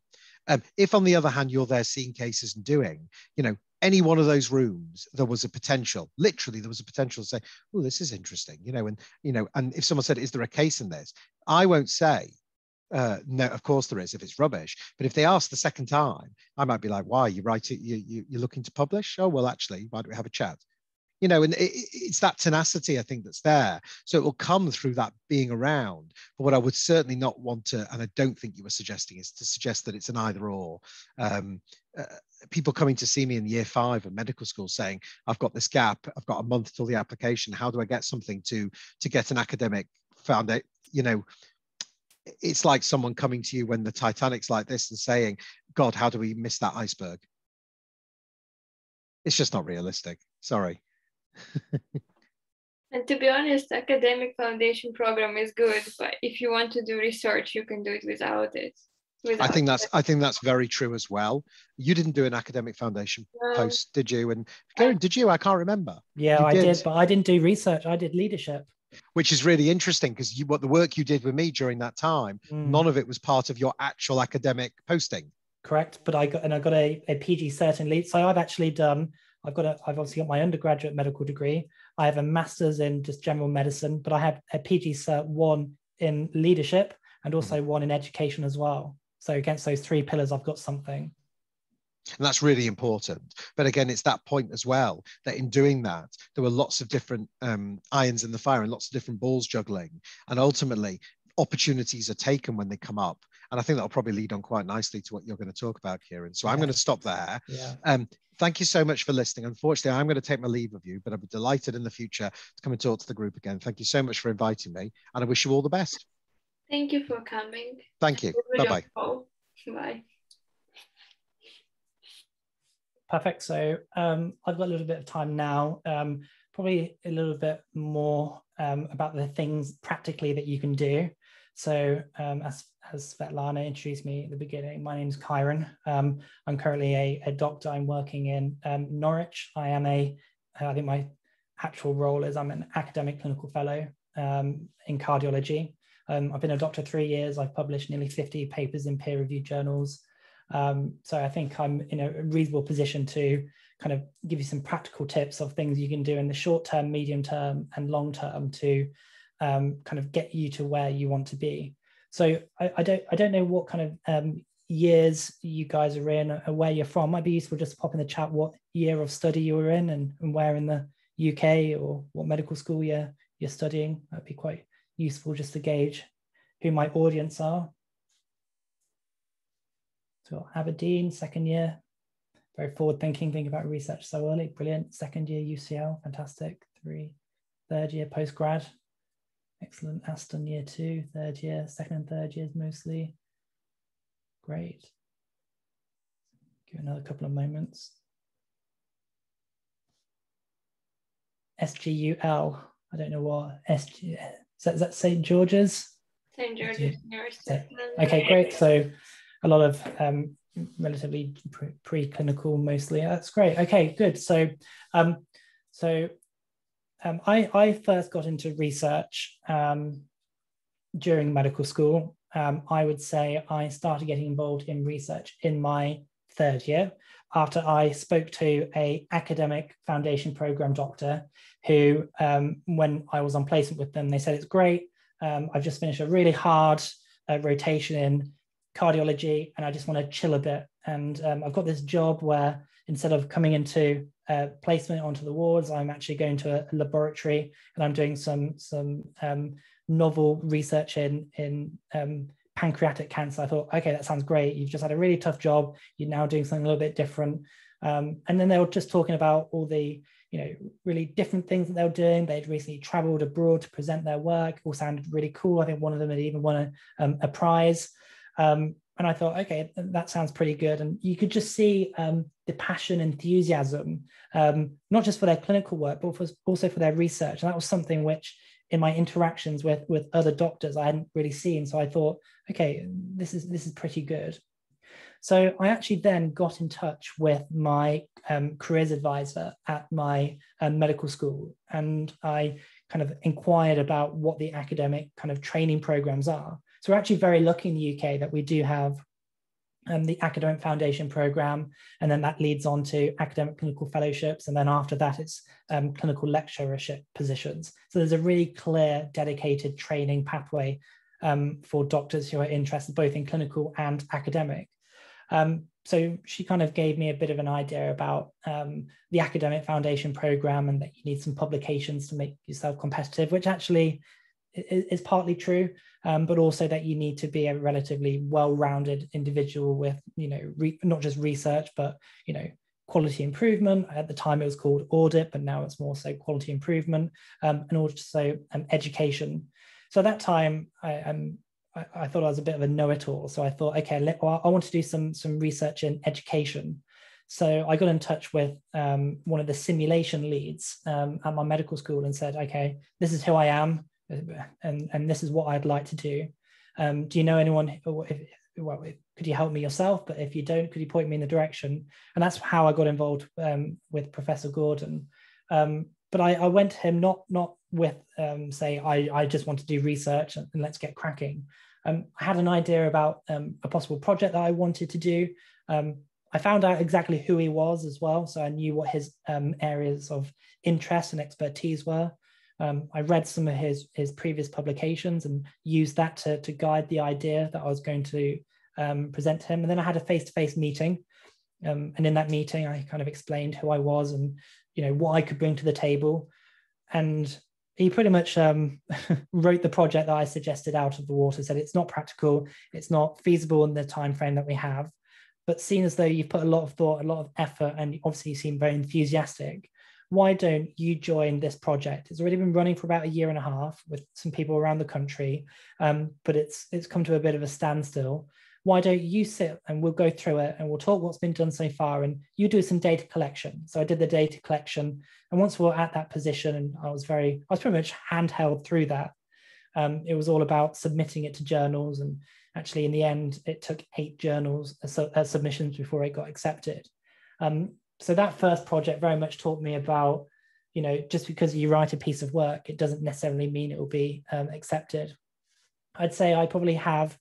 If, on the other hand, you're there seeing cases and doing, you know, any one of those rooms, there was a potential, literally, there was a potential to say, oh, this is interesting, you know, and if someone said, is there a case in this? I won't say, no, of course there is if it's rubbish. But if they ask the second time, I might be like, why? You write it, you're looking to publish? Oh, well, actually, why don't we have a chat? You know, and it's that tenacity, I think, that's there. So it will come through that being around. But what I would certainly not want to, and I don't think you were suggesting, is to suggest that it's an either or. People coming to see me in year 5 of medical school saying, I've got this gap, I've got a month till the application. How do I get something to get an academic foundation? You know, it's like someone coming to you when the Titanic's like this and saying, God, how do we miss that iceberg? It's just not realistic. Sorry. And to be honest, academic foundation program is good, but if you want to do research, you can do it without it. I think that's very true as well. You didn't do an academic foundation post, did you? And Ciaran, did you? I can't remember. Yeah, I did, but I didn't do research. I did leadership. Which is really interesting because what the work you did with me during that time, none of it was part of your actual academic posting. Correct, but I got a PG cert in lead. So I've obviously got my undergraduate medical degree. I have a master's in just general medicine, but I have a PG cert 1 in leadership and also 1 in education as well. So against those 3 pillars, I've got something. And that's really important. But again, it's that point as well, that in doing that, there were lots of different irons in the fire and lots of different balls juggling. And ultimately, opportunities are taken when they come up. And I think that'll probably lead on quite nicely to what you're going to talk about, Ciaran. So I'm going to stop there. Yeah. Thank you so much for listening. Unfortunately, I'm going to take my leave of you, but I'd be delighted in the future to come and talk to the group again. Thank you so much for inviting me, and I wish you all the best. Thank you for coming. Thank you. Bye-bye. Bye. Perfect. So I've got a little bit of time now, probably a little bit more about the things practically that you can do. So as Svetlana introduced me at the beginning, my name is Ciaran. I'm currently a doctor. I'm working in Norwich. I think my actual role is I'm an academic clinical fellow in cardiology. I've been a doctor 3 years. I've published nearly 50 papers in peer-reviewed journals. So I think I'm in a reasonable position to kind of give you some practical tips of things you can do in the short term, medium term, and long term to kind of get you to where you want to be. So I don't know what kind of years you guys are in or where you're from. It might be useful just to pop in the chat what year of study you were in and where in the UK or what medical school you're studying. That'd be quite useful just to gauge who my audience are. So Aberdeen, 2nd year, very forward thinking, think about research so early, brilliant. 2nd year UCL, fantastic. 3rd year postgrad, excellent. Aston year 2, 3rd year, 2nd and 3rd years mostly, great. Give another couple of moments. SGUL, I don't know what SG, is that St. George's? St. George's University. Okay, great. So a lot of relatively preclinical mostly. That's great. Okay, good. So, I first got into research during medical school. I would say I started getting involved in research in my 3rd year after I spoke to an academic foundation program doctor who, when I was on placement with them, they said, it's great. I've just finished a really hard rotation in cardiology and I just want to chill a bit. And I've got this job where instead of coming into placement onto the wards, I'm actually going to a laboratory and I'm doing some novel research in pancreatic cancer. I thought, okay, that sounds great. You've just had a really tough job. You're now doing something a little bit different. And then they were just talking about all the, really different things that they were doing. They'd recently traveled abroad to present their work. All sounded really cool. I think one of them had even won a prize. And I thought, okay, that sounds pretty good. And you could just see the passion, enthusiasm, not just for their clinical work, but also for their research. And that was something which, in my interactions with other doctors, I hadn't really seen. So I thought, okay, this is pretty good. So I actually then got in touch with my careers advisor at my medical school, and I kind of inquired about what the academic kind of training programs are. So we're actually very lucky in the UK that we do have the academic foundation program, and then that leads on to academic clinical fellowships, and then after that it's clinical lecturership positions. So there's a really clear, dedicated training pathway for doctors who are interested both in clinical and academic. So she kind of gave me a bit of an idea about the academic foundation program, and that you need some publications to make yourself competitive, which actually is partly true, but also that you need to be a relatively well-rounded individual with, not just research, but, quality improvement. At the time it was called audit, but now it's more so quality improvement, and also education. So at that time, I thought I was a bit of a know-it-all. So I thought, okay, I want to do some research in education. So I got in touch with one of the simulation leads at my medical school and said, okay, this is who I am, and this is what I'd like to do. Do you know anyone? Could you help me yourself? But if you don't, could you point me in the direction? And that's how I got involved with Professor Gordon. But I went to him not with say I just want to do research and let's get cracking. I had an idea about a possible project that I wanted to do. I found out exactly who he was as well, so I knew what his areas of interest and expertise were. I read some of his previous publications and used that to guide the idea that I was going to present to him. And then I had a face-to-face meeting, and in that meeting I kind of explained who I was and what I could bring to the table. And he pretty much wrote the project that I suggested out of the water, said it's not practical, it's not feasible in the time frame that we have, but seeing as though you've put a lot of thought, a lot of effort, and obviously you seem very enthusiastic, why don't you join this project? It's already been running for about 1.5 years with some people around the country, but it's come to a bit of a standstill. Why don't you sit and we'll go through it and we'll talk what's been done so far, and you do some data collection. So I did the data collection, and once we were at that position, and I was pretty much handheld through that. It was all about submitting it to journals, and actually in the end it took 8 journals submissions before it got accepted. So that first project very much taught me about, just because you write a piece of work, it doesn't necessarily mean it will be accepted. I'd say I probably have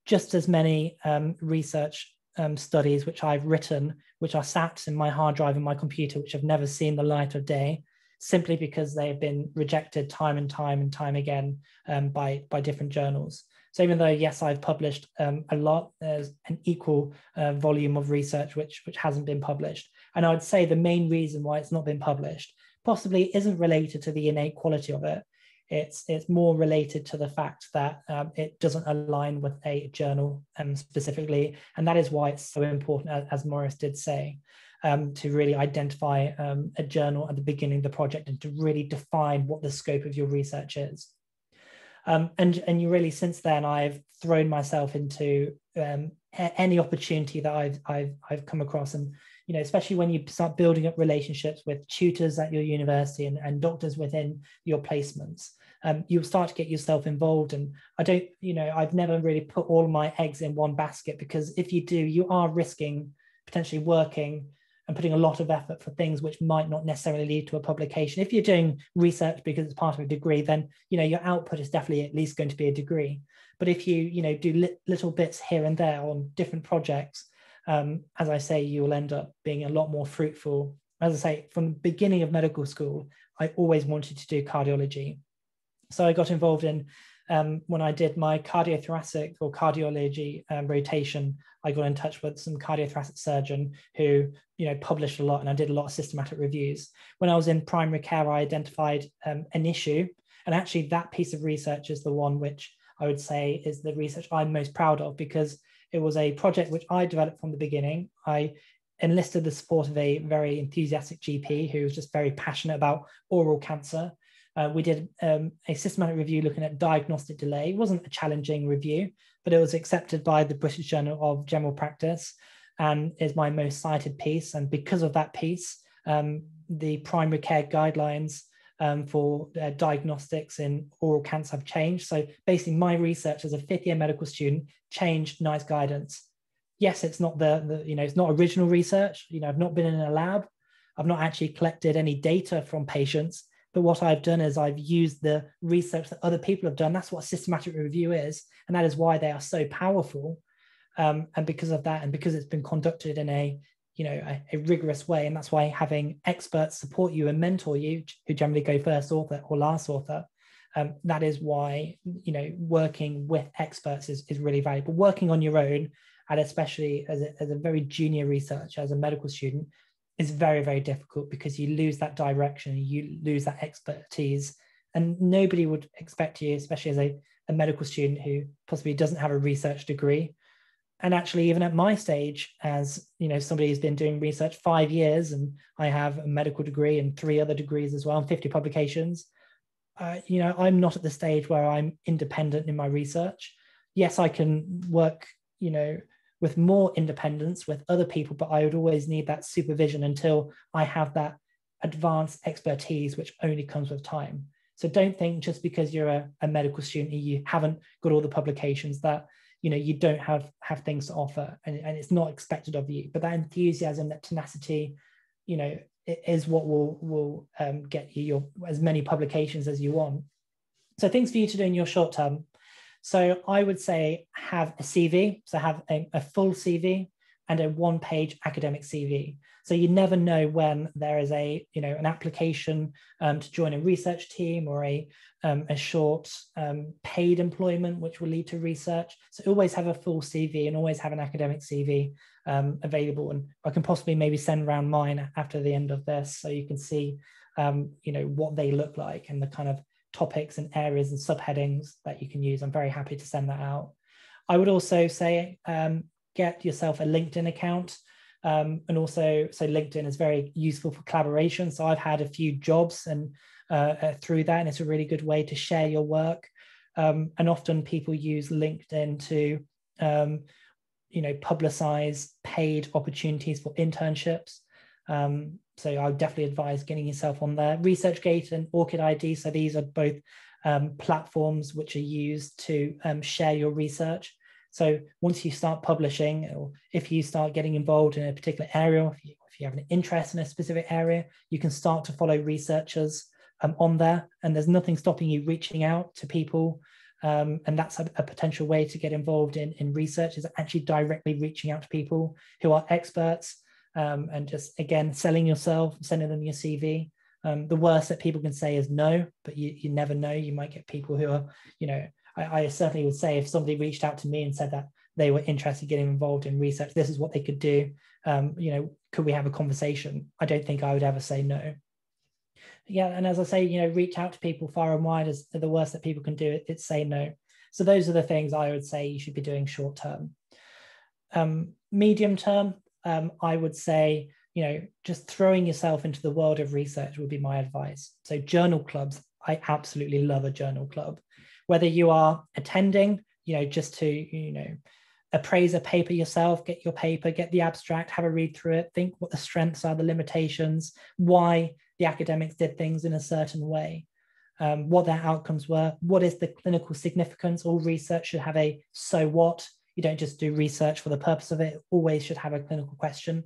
just as many research studies which I've written, which are sat in my hard drive in my computer, which have never seen the light of day, simply because they have been rejected time and time again by different journals. So even though, yes, I've published a lot, there's an equal volume of research which hasn't been published. And I would say the main reason why it's not been published possibly isn't related to the innate quality of it. It's more related to the fact that it doesn't align with a journal specifically. And that is why it's so important, as Maurice did say, to really identify a journal at the beginning of the project and to really define what the scope of your research is. And you really, since then, I've thrown myself into any opportunity that I've come across. And, especially when you start building up relationships with tutors at your university and doctors within your placements, you'll start to get yourself involved. And I've never really put all my eggs in one basket, because if you do, you are risking potentially working and putting a lot of effort for things which might not necessarily lead to a publication. If you're doing research because it's part of a degree, then your output is definitely at least going to be a degree. But if you do little bits here and there on different projects, as I say, you will end up being a lot more fruitful. As I say, from the beginning of medical school, I always wanted to do cardiology. So I got involved in, when I did my cardiothoracic or cardiology rotation, I got in touch with some cardiothoracic surgeon who, published a lot, and I did a lot of systematic reviews. When I was in primary care, I identified an issue, And actually that piece of research is the one which I would say is the research I'm most proud of, because it was a project which I developed from the beginning. I enlisted the support of a very enthusiastic GP who was just very passionate about oral cancer. We did a systematic review looking at diagnostic delay. It wasn't a challenging review, but it was accepted by the British Journal of General Practice and is my most cited piece. And because of that piece, the primary care guidelines for diagnostics in oral cancer have changed. So basically my research as a fifth year medical student changed NICE guidance. Yes, it's not it's not original research. I've not been in a lab. I've not actually collected any data from patients, but what I've done is I've used the research that other people have done. That's what a systematic review is. And that is why they are so powerful. And because of that, and because it's been conducted in a rigorous way, and that's why having experts support you and mentor you, who generally go first author or last author, that is why working with experts is really valuable. Working on your own, and especially as a very junior researcher, as a medical student, is very, very difficult, because you lose that direction, you lose that expertise, and nobody would expect you, especially as a medical student who possibly doesn't have a research degree. And actually, even at my stage, as somebody who's been doing research 5 years, and I have a medical degree and 3 other degrees as well, and 50 publications, I'm not at the stage where I'm independent in my research. Yes, I can work, with more independence with other people, but I would always need that supervision until I have that advanced expertise, which only comes with time. So don't think just because you're a medical student, you haven't got all the publications, that you don't have things to offer, and it's not expected of you. But that enthusiasm, that tenacity, it is what will get you as many publications as you want. So things for you to do in your short term. So I would say have a CV, so have a full CV and a 1-page academic CV. So you never know when there is an application to join a research team, or a short paid employment, which will lead to research. So always have a full CV, and always have an academic CV available. And I can possibly maybe send around mine after the end of this, so you can see what they look like, and the kind of topics and areas and subheadings that you can use. I'm very happy to send that out. I would also say get yourself a LinkedIn account. And also, so LinkedIn is very useful for collaboration. So I've had a few jobs and through that, and it's a really good way to share your work. And often people use LinkedIn to publicize paid opportunities for internships. So I would definitely advise getting yourself on there. ResearchGate and Orchid ID, so these are both platforms which are used to share your research. So once you start publishing, or if you start getting involved in a particular area, if you have an interest in a specific area, you can start to follow researchers on there, and there's nothing stopping you reaching out to people. And that's a potential way to get involved in research, is actually directly reaching out to people who are experts. And just, again, selling yourself, sending them your CV. The worst that people can say is no, but you never know. You might get people who are, I certainly would say, if somebody reached out to me and said that they were interested in getting involved in research, this is what they could do. Could we have a conversation? I don't think I would ever say no. Yeah, and as I say, reach out to people far and wide. Is the worst that people can do. It's say no. So those are the things I would say you should be doing short term. Medium term, I would say, just throwing yourself into the world of research would be my advice. So journal clubs, I absolutely love a journal club. Whether you are attending, just to, appraise a paper yourself, get your paper, get the abstract, have a read through it, think what the strengths are, the limitations, why the academics did things in a certain way, what their outcomes were, what is the clinical significance. All research should have a so what. You don't just do research for the purpose of it. It always should have a clinical question.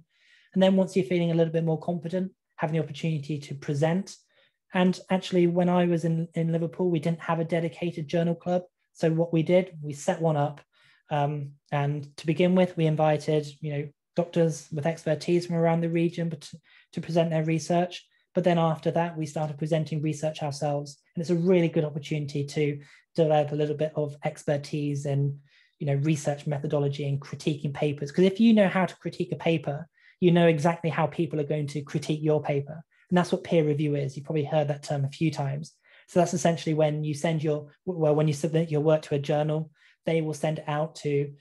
And then once you're feeling a little bit more confident, having the opportunity to present. And actually, when I was in Liverpool, we didn't have a dedicated journal club. So what we did, we set one up. And to begin with, we invited, doctors with expertise from around the region to present their research. But then after that, we started presenting research ourselves. And it's a really good opportunity to develop a little bit of expertise in research methodology and critiquing papers. Because if you know how to critique a paper, you know exactly how people are going to critique your paper. And that's what peer review is. You've probably heard that term a few times. So that's essentially when you send when you submit your work to a journal, they will send it out to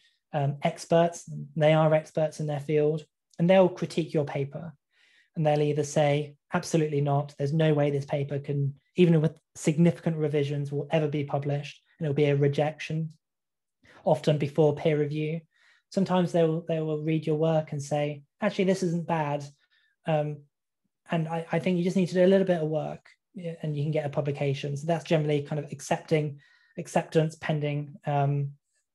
experts. They are experts in their field, and they'll critique your paper. And they'll either say, absolutely not, there's no way this paper can, even with significant revisions, will ever be published, and it'll be a rejection, often before peer review. Sometimes they will read your work and say, actually, this isn't bad. And I think you just need to do a little bit of work and you can get a publication. So that's generally kind of acceptance pending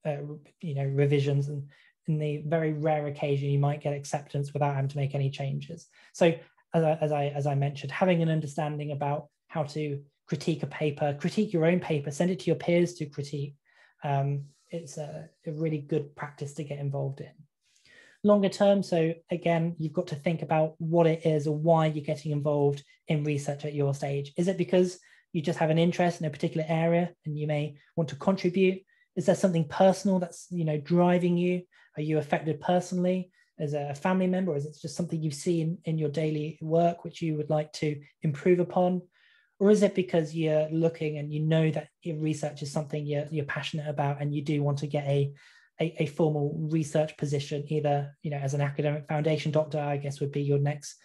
revisions, and in the very rare occasion you might get acceptance without having to make any changes. So as I mentioned, having an understanding about how to critique a paper, critique your own paper, send it to your peers to critique. It's a really good practice to get involved in. Longer term, so again, you've got to think about what it is or why you're getting involved in research at your stage. Is it because you just have an interest in a particular area and you may want to contribute? Is there something personal that's driving you? Are you affected personally as a family member, or is it just something you see in your daily work which you would like to improve upon? Or is it because you're looking and you know that your research is something you're passionate about and you do want to get a formal research position, either as an academic foundation doctor, I guess would be your next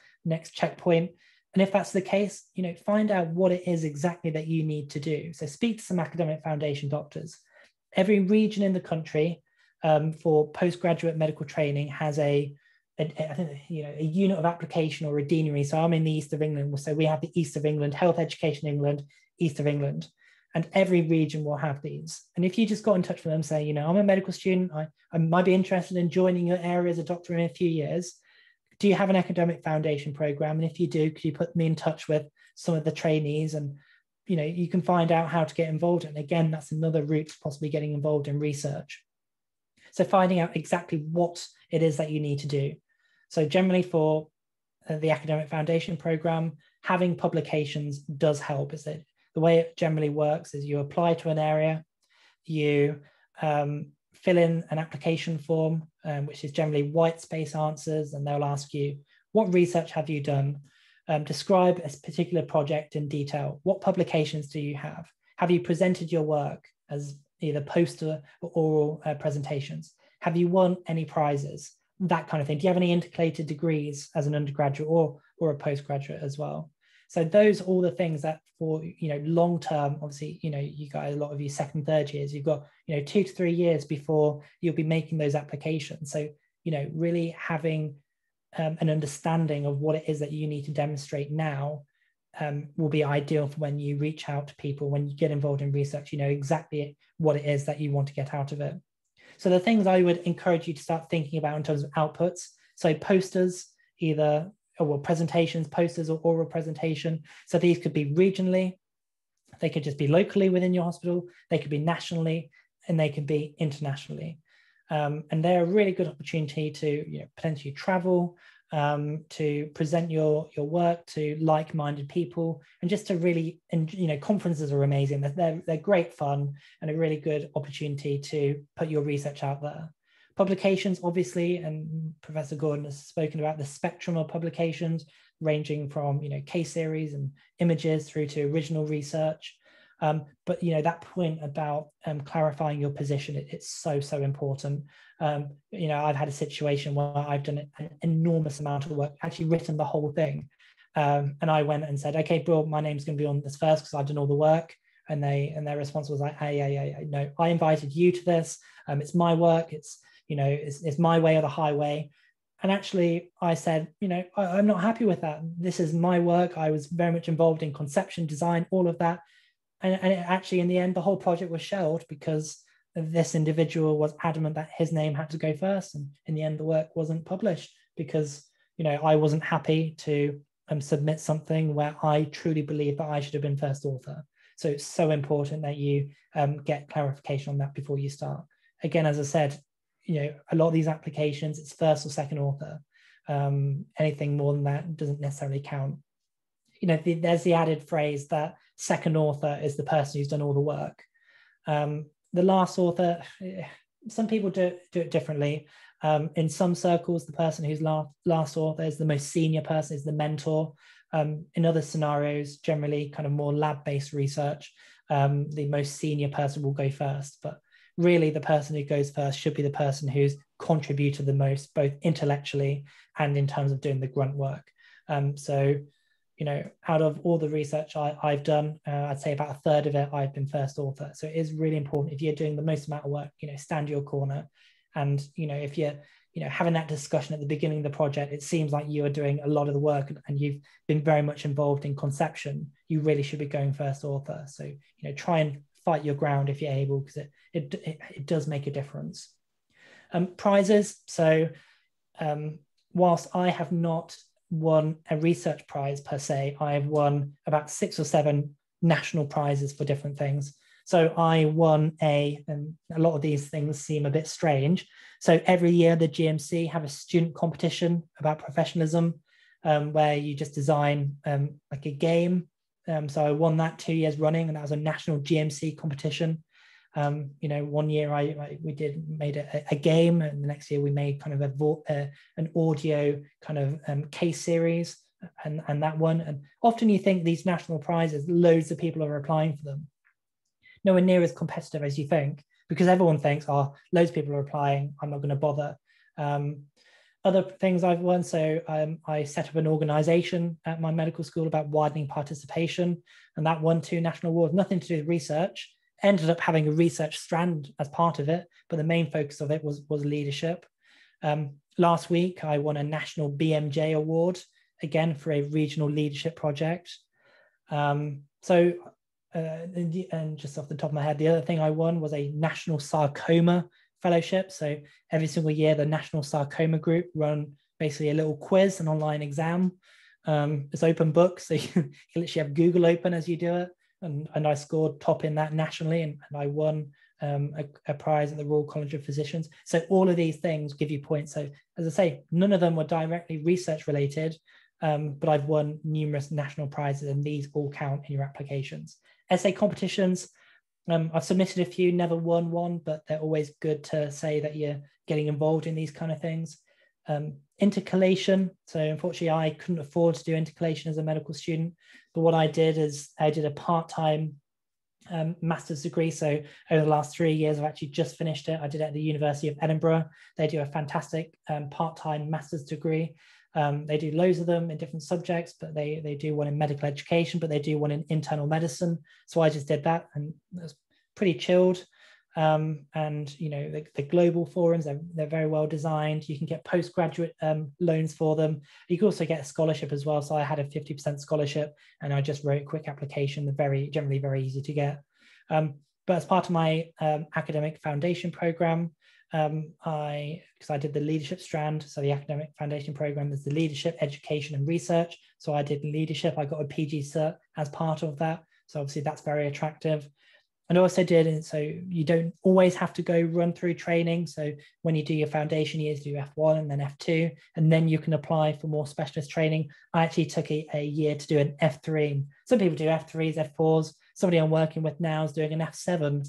checkpoint. And if that's the case, find out what it is exactly that you need to do. So speak to some academic foundation doctors. Every region in the country for postgraduate medical training has a unit of application or a deanery. So I'm in the East of England, so we have the East of England, Health Education England, East of England, and every region will have these. And if you just got in touch with them saying, I'm a medical student, I might be interested in joining your area as a doctor in a few years. Do you have an academic foundation program? And if you do, could you put me in touch with some of the trainees? And you can find out how to get involved. And again, that's another route to possibly getting involved in research. So finding out exactly what it is that you need to do. So generally for the academic foundation program, having publications does help. Is that the way it generally works is you apply to an area, you fill in an application form, which is generally white space answers, and they'll ask you, what research have you done? Describe a particular project in detail. What publications do you have? Have you presented your work as either poster or oral presentations? Have you won any prizes? That kind of thing. Do you have any intercalated degrees as an undergraduate or a postgraduate as well? So those are all the things that for long term, obviously, you guys, a lot of you second, third years, you've got 2 to 3 years before you'll be making those applications. So really having an understanding of what it is that you need to demonstrate now will be ideal for when you reach out to people, when you get involved in research, exactly what it is that you want to get out of it. So the things I would encourage you to start thinking about in terms of outputs, so posters, either presentations, posters or oral presentation. So these could be regionally, they could just be locally within your hospital, they could be nationally, and they could be internationally. And they're a really good opportunity to potentially travel, to present your work to like-minded people, and just to really, and conferences are amazing. They're great fun and a really good opportunity to put your research out there. Publications, obviously, and Professor Gordon has spoken about the spectrum of publications, ranging from case series and images through to original research. But that point about clarifying your position, it's so important. I've had a situation where I've done an enormous amount of work, actually written the whole thing, and I went and said, okay, Bill, my name's going to be on this first because I've done all the work. And their response was like, hey, no, I invited you to this. It's my work. It's my way or the highway. And actually, I said, I'm not happy with that. This is my work. I was very much involved in conception, design, all of that. And actually, in the end, the whole project was shelved because this individual was adamant that his name had to go first. And in the end, the work wasn't published because, I wasn't happy to submit something where I truly believe that I should have been first author. So it's so important that you get clarification on that before you start. Again, as I said, a lot of these applications, it's first or second author. Anything more than that doesn't necessarily count. There's the added phrase that second author is the person who's done all the work. The last author, some people do it differently. In some circles, the person who's last author is the most senior person, is the mentor. In other scenarios, generally kind of more lab-based research, the most senior person will go first. But really the person who goes first should be the person who's contributed the most, both intellectually and in terms of doing the grunt work. So, you know, out of all the research I've done, I'd say about a third of it, I've been first author. So it is really important, if you're doing the most amount of work, you know, stand your corner. And, you know, if you're, you know, having that discussion at the beginning of the project, it seems like you are doing a lot of the work and you've been very much involved in conception, you really should be going first author. So, you know, try and fight your ground if you're able, because it does make a difference. Prizes. So whilst I have not won a research prize per se, I have won about 6 or 7 national prizes for different things. So I won and a lot of these things seem a bit strange. So every year the GMC have a student competition about professionalism, where you just design like a game. So I won that 2 years running, and that was a national GMC competition. You know, one year we made a game, and the next year we made kind of an audio kind of case series, and that one. And often you think these national prizes, loads of people are applying for them. Nowhere near as competitive as you think, because everyone thinks, oh, loads of people are applying, I'm not going to bother. Other things I've won, so I set up an organization at my medical school about widening participation, and that won 2 national awards, nothing to do with research. Ended up having a research strand as part of it, but the main focus of it was leadership. Last week, I won a national BMJ award, again, for a regional leadership project. And just off the top of my head, the other thing I won was a national sarcoma fellowship. So every single year, the National Sarcoma Group run basically a little quiz, an online exam. It's open book, so you can literally have Google open as you do it. And I scored top in that nationally, and I won a prize at the Royal College of Physicians. So all of these things give you points. So as I say, none of them were directly research related, but I've won numerous national prizes, and these all count in your applications. Essay competitions, I've submitted a few, never won one, but they're always good to say that you're getting involved in these kind of things. Intercalation. So unfortunately, I couldn't afford to do intercalation as a medical student. But what I did is I did a part-time master's degree. So over the last 3 years, I've actually just finished it. I did it at the University of Edinburgh. They do a fantastic part-time master's degree. They do loads of them in different subjects, but they do one in medical education, but they do one in internal medicine. So I just did that, and it was pretty chilled. And you know, the global forums, they're very well designed. You can get postgraduate loans for them. You can also get a scholarship as well. So I had a 50% scholarship, and I just wrote a quick application. They're generally very easy to get. But as part of my academic foundation program, because I did the leadership strand, so the academic foundation program is the leadership, education, and research. So I did leadership. I got a PG cert as part of that. So obviously that's very attractive. And I also did, and so you don't always have to go run through training. So when you do your foundation years, do F1 and then F2, and then you can apply for more specialist training. I actually took a year to do an F3. Some people do F3s, F4s. Somebody I'm working with now is doing an F7.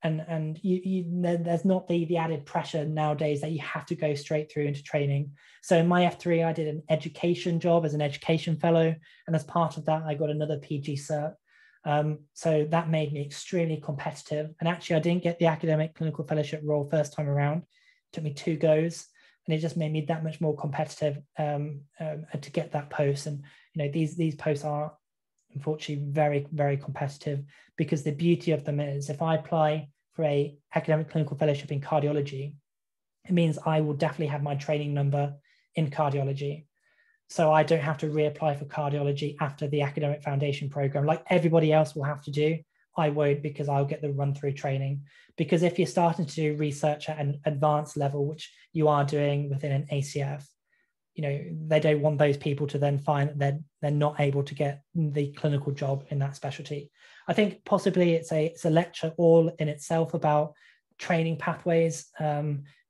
And there's not the added pressure nowadays that you have to go straight through into training. So in my F3, I did an education job as an education fellow. And as part of that, I got another PG cert. So that made me extremely competitive. And actually, I didn't get the academic clinical fellowship role first time around. It took me 2 goes, and it just made me that much more competitive to get that post. And you know, these posts are unfortunately very, very competitive, because the beauty of them is, if I apply for a academic clinical fellowship in cardiology, it means I will definitely have my training number in cardiology. So I don't have to reapply for cardiology after the academic foundation program like everybody else will have to do. I won't, because I'll get the run through training. Because if you're starting to do research at an advanced level, which you are doing within an ACF, you know, they don't want those people to then find that they're not able to get the clinical job in that specialty. I think possibly it's a lecture all in itself about training pathways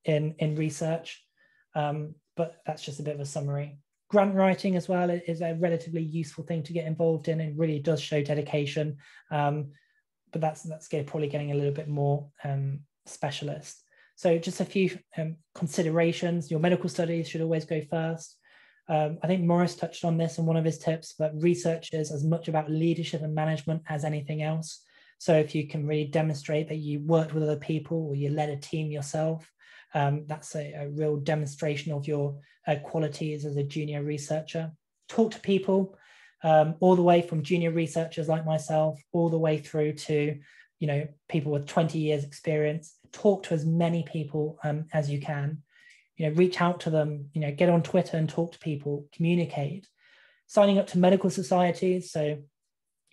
in research, but that's just a bit of a summary. Grant writing as well is a relatively useful thing to get involved in. It really does show dedication, but that's probably getting a little bit more specialist. So just a few considerations. Your medical studies should always go first. I think Morris touched on this in one of his tips, but research is as much about leadership and management as anything else. So if you can really demonstrate that you worked with other people or you led a team yourself, that's a real demonstration of your qualities as a junior researcher. Talk to people, all the way from junior researchers like myself, all the way through to, you know, people with 20 years experience. Talk to as many people as you can. You know, reach out to them, you know, get on Twitter and talk to people, communicate. Signing up to medical societies. So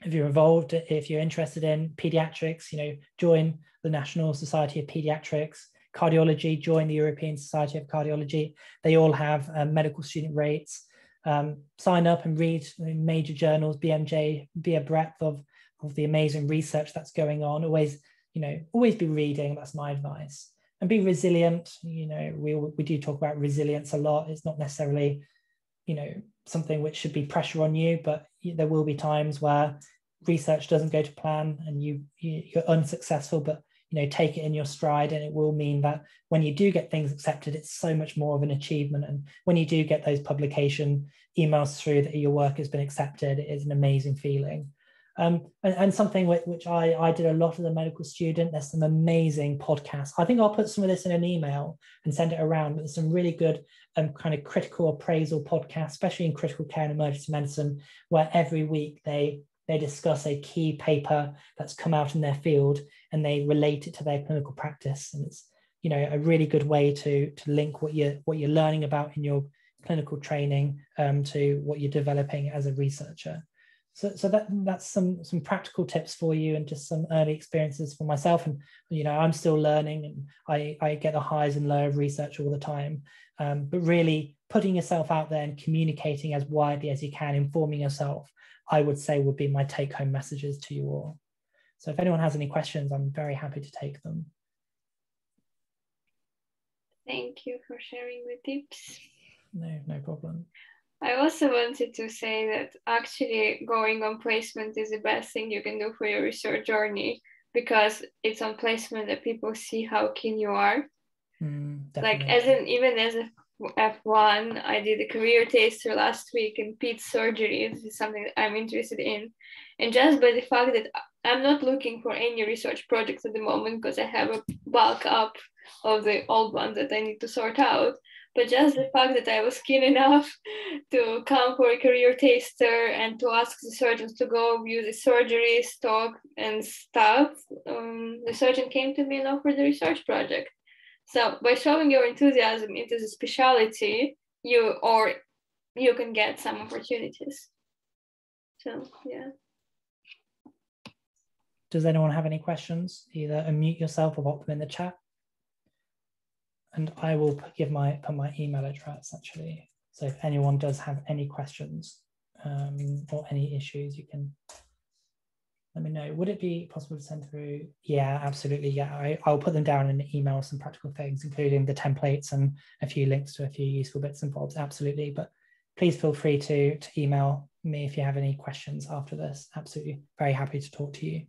if you're involved, if you're interested in pediatrics, you know, join the National Society of Pediatrics. Cardiology, join the European Society of Cardiology. They all have medical student rates. Sign up and read major journals, BMJ, be a breadth of the amazing research that's going on. Always, you know, always be reading. That's my advice. And be resilient. You know, we do talk about resilience a lot. It's not necessarily, you know, something which should be pressure on you, but there will be times where research doesn't go to plan and you're unsuccessful, but, you know, take it in your stride, and it will mean that when you do get things accepted, it's so much more of an achievement. And when you do get those publication emails through that your work has been accepted, it is an amazing feeling. And something which I did a lot as a medical student, there's some amazing podcasts. I think I'll put some of this in an email and send it around, but there's some really good kind of critical appraisal podcasts, especially in critical care and emergency medicine, where every week they discuss a key paper that's come out in their field and they relate it to their clinical practice. And it's, you know, a really good way to link what you're learning about in your clinical training to what you're developing as a researcher. So that's some practical tips for you, and just some early experiences for myself. And, you know, I'm still learning, and I get the highs and lows of research all the time. But really putting yourself out there and communicating as widely as you can, informing yourself, I would say would be my take-home messages to you all. So if anyone has any questions, I'm very happy to take them. Thank you for sharing the tips. No problem. I also wanted to say that actually going on placement is the best thing you can do for your research journey, because it's on placement that people see how keen you are. Like even as a F1, I did a career taster last week in ped surgery. This is something that I'm interested in. And just by the fact that I'm not looking for any research projects at the moment, because I have a bulk up of the old ones that I need to sort out. But just the fact that I was keen enough to come for a career taster and to ask the surgeons to go view the surgeries, talk and stuff, the surgeon came to me and offered the research project. So by showing your enthusiasm into the specialty, you can get some opportunities. So yeah. Does anyone have any questions? Either unmute yourself or pop them in the chat. And I will put my email address actually. So if anyone does have any questions or any issues, you can let me know. Would it be possible to send through? Yeah, absolutely. Yeah, I'll put them down in an email, some practical things, including the templates and a few links to a few useful bits and bobs. Absolutely. But please feel free to email me if you have any questions after this. Absolutely. Very happy to talk to you.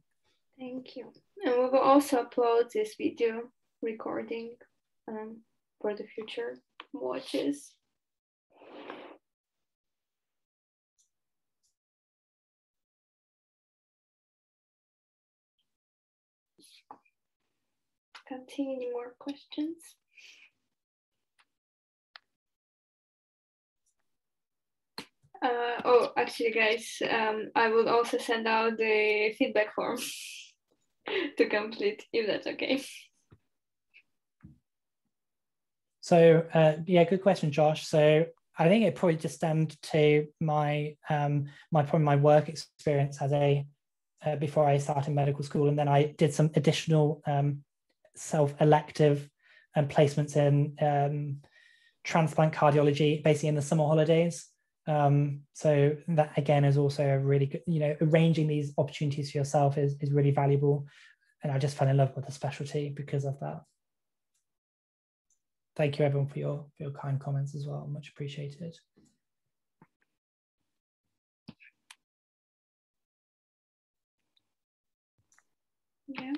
Thank you. And we will also upload this video recording for the future watches. Continue, any more questions? Oh, actually, guys, I will also send out the feedback form to complete, if that's okay. So yeah, good question, Josh. So I think it probably just stemmed to my my work experience as before I started medical school, and then I did some additional self-elective placements in transplant cardiology, basically in the summer holidays. So that again is also a really good, you know, arranging these opportunities for yourself is really valuable, and I just fell in love with the specialty because of that. Thank you everyone for your kind comments as well. Much appreciated. Yeah.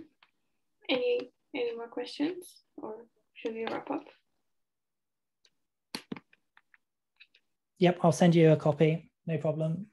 Any more questions, or should we wrap up? Yep, I'll send you a copy. No problem.